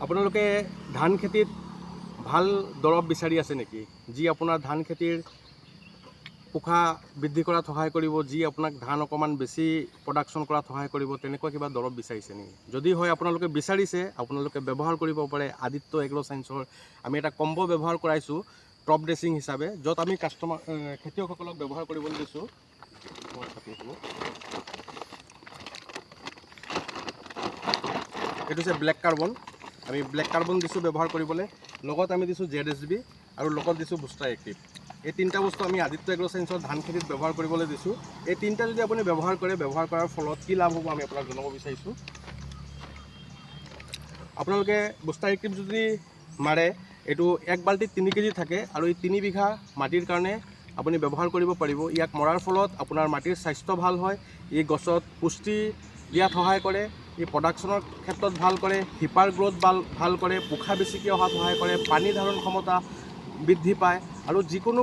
আপোনালোকে ধান খেতিত ভাল দৰৱ বিচাৰি আছে নেকি, যি আপোনাৰ ধান খেতিৰ পোখা বৃদ্ধি কৰাত সহায় কৰিব, যি আপোনাক ধান অকণমান বেছি প্ৰডাকশ্যন কৰাত সহায় কৰিব, তেনেকুৱা কিবা দৰৱ বিচাৰিছে নেকি? যদি হয় আপোনালোকে বিচাৰিছে, আপোনালোকে ব্যৱহাৰ কৰিব পাৰে আদিত্য এগ্ৰ চায়েন্সৰ আমি এটা কম্ব ব্যৱহাৰ কৰাইছোঁ টপ ড্ৰেছিং হিচাপে, য'ত আমি খেতিয়কসকলক ব্যৱহাৰ কৰিবলৈ দিছোঁ। এইটো হৈছে ব্লেক কাৰ্বন, আমি ব্লেক কাৰ্বন দিছোঁ ব্যৱহাৰ কৰিবলৈ, লগত আমি দিছোঁ ZSB আৰু লগত দিছোঁ বুষ্টাৰ এক্টিভ। এই তিনিটা বস্তু আমি আদিত্য এগ্ৰ চায়েন্সৰ ধান খেতিত ব্যৱহাৰ কৰিবলৈ দিছোঁ। এই তিনিটা যদি আপুনি ব্যৱহাৰ কৰে, ব্যৱহাৰ কৰাৰ ফলত কি লাভ হ'ব আমি আপোনাক জনাব বিচাৰিছোঁ। আপোনালোকে বুষ্টাৰ এক্টিভ যদি মাৰে, এইটো 1 বাল্টিত 3 কেজি থাকে আৰু এই 3 বিঘা মাটিৰ কাৰণে আপুনি ব্যৱহাৰ কৰিব পাৰিব। ইয়াক মৰাৰ ফলত আপোনাৰ মাটিৰ স্বাস্থ্য ভাল হয়, ই গছত পুষ্টি দিয়াত সহায় কৰে, ই প্ৰডাকশ্যনৰ ক্ষেত্ৰত ভাল কৰে, হিপাৰ গ্ৰোথ ভাল কৰে, পোখা বেছিকৈ অহাত সহায় কৰে, পানী ধাৰণ ক্ষমতা বৃদ্ধি পায় আৰু যিকোনো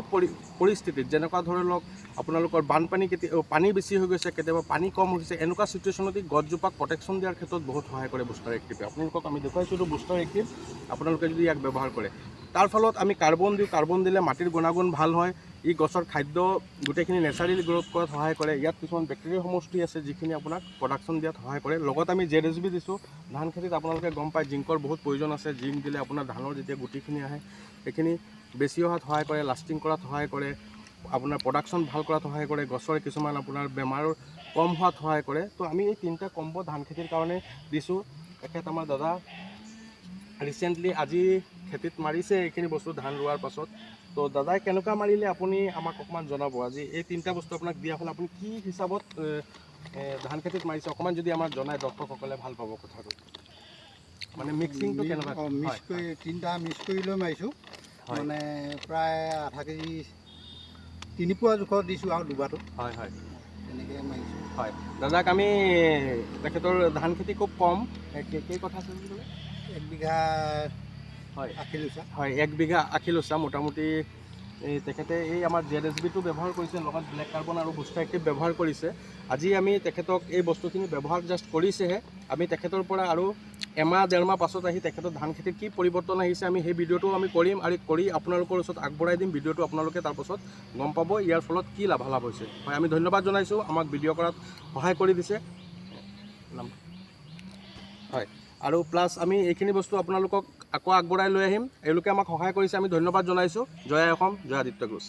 পৰিস্থিতিত যেনেকুৱা ধৰি লওক আপোনালোকৰ বানপানী পানী বেছি হৈ গৈছে, কেতিয়াবা পানী কম হৈছে, এনেকুৱা চিটুৱেশ্যনত গছজোপাক প্ৰটেকশ্যন দিয়াৰ ক্ষেত্ৰত বহুত সহায় কৰে বুষ্টাৰ এক্টিভে। আপোনালোকক আমি দেখুৱাইছোঁ এইটো বুষ্টাৰ এক্টিভ, আপোনালোকে যদি ইয়াক ব্যৱহাৰ কৰে। তাৰ ফলত আমি কাৰ্বন দিওঁ, কাৰ্বন দিলে মাটিৰ গুণাগুণ ভাল হয়, ই গছৰ খাদ্য গোটেইখিনি নেচাৰেলি গ্ৰ'থ কৰাত সহায় কৰে। ইয়াত কিছুমান বেক্টেৰিয়া সমষ্টি আছে যিখিনি আপোনাক প্ৰডাকশ্যন দিয়াত সহায় কৰে। লগত আমি ZSB দিছোঁ। ধান খেতিত আপোনালোকে গম পায় জিংকৰ বহুত প্ৰয়োজন আছে। জিংক দিলে আপোনাৰ ধানৰ যেতিয়া গুটিখিনি আহে সেইখিনি বেছি অহাত সহায় কৰে, লাষ্টিং কৰাত সহায় কৰে, আপোনাৰ প্ৰডাকশ্যন ভাল কৰাত সহায় কৰে, গছৰ কিছুমান আপোনাৰ বেমাৰ কম হোৱাত সহায় কৰে। তো আমি এই তিনিটা কম্ব ধান খেতিৰ কাৰণে দিছোঁ। তেখেত আমাৰ দাদা ৰিচেণ্টলি আজি খেতিত মাৰিছে এইখিনি বস্তু ধান ৰোৱাৰ পাছত। তো দাদাই কেনেকুৱা মাৰিলে আপুনি আমাক অকণমান জনাব। আজি এই তিনিটা বস্তু আপোনাক দিয়া হ'ল, আপুনি কি হিচাপত ধান খেতিত মাৰিছে অকণমান যদি আমাক জনায়, দৰ্শকসকলে ভাল পাব কথাটো। মানে মিক্সিংটো কেনেকুৱা? মিক্স কৰি তিনিটা মিক্স কৰি লৈ মাৰিছোঁ, মানে প্ৰায় আধা কেজি 3 পোৱা জোখত দিছোঁ আৰু দুবাৰটো। হয় হয়, তেনেকৈ মাৰিছোঁ। হয়, দাদাক আমি তেখেতৰ ধান খেতি খুব কম, কেই কথা আছে বুলি ক'লে? 1 বিঘা হয় 80 লোচা। হয়, 1 বিঘা 80 লোচা মোটামুটি। তেখেতে এই আমাৰ ZSBটো ব্যৱহাৰ কৰিছে, লগত ব্লেক কাৰ্বন আৰু বুষ্টাৰ এক্টিভ ব্যৱহাৰ কৰিছে। আজি আমি তেখেতক এই বস্তুখিনি ব্যৱহাৰ জাষ্ট কৰিছেহে। আমি তেখেতৰ পৰা আৰু এমাহ 1.5 মাহ পাছত আহি তেখেতৰ ধান খেতিত কি পৰিৱৰ্তন আহিছে আমি সেই ভিডিঅ'টো আমি কৰিম আৰু কৰি আপোনালোকৰ ওচৰত আগবঢ়াই দিম। ভিডিঅ'টো আপোনালোকে তাৰপাছত গম পাব ইয়াৰ ফলত কি লাভালাভ হৈছে। হয়, আমি ধন্যবাদ জনাইছোঁ আমাক ভিডিঅ' কৰাত সহায় কৰি দিছে। হয়, আৰু প্লাছ আমি এইখিনি বস্তু আপোনালোকক আকৌ আগবঢ়াই লৈ আহিম। এওঁলোকে আমাক সহায় কৰিছে, আমি ধন্যবাদ জনাইছোঁ। জয় আই অসম, জয় আদিত্য এগ্ৰ।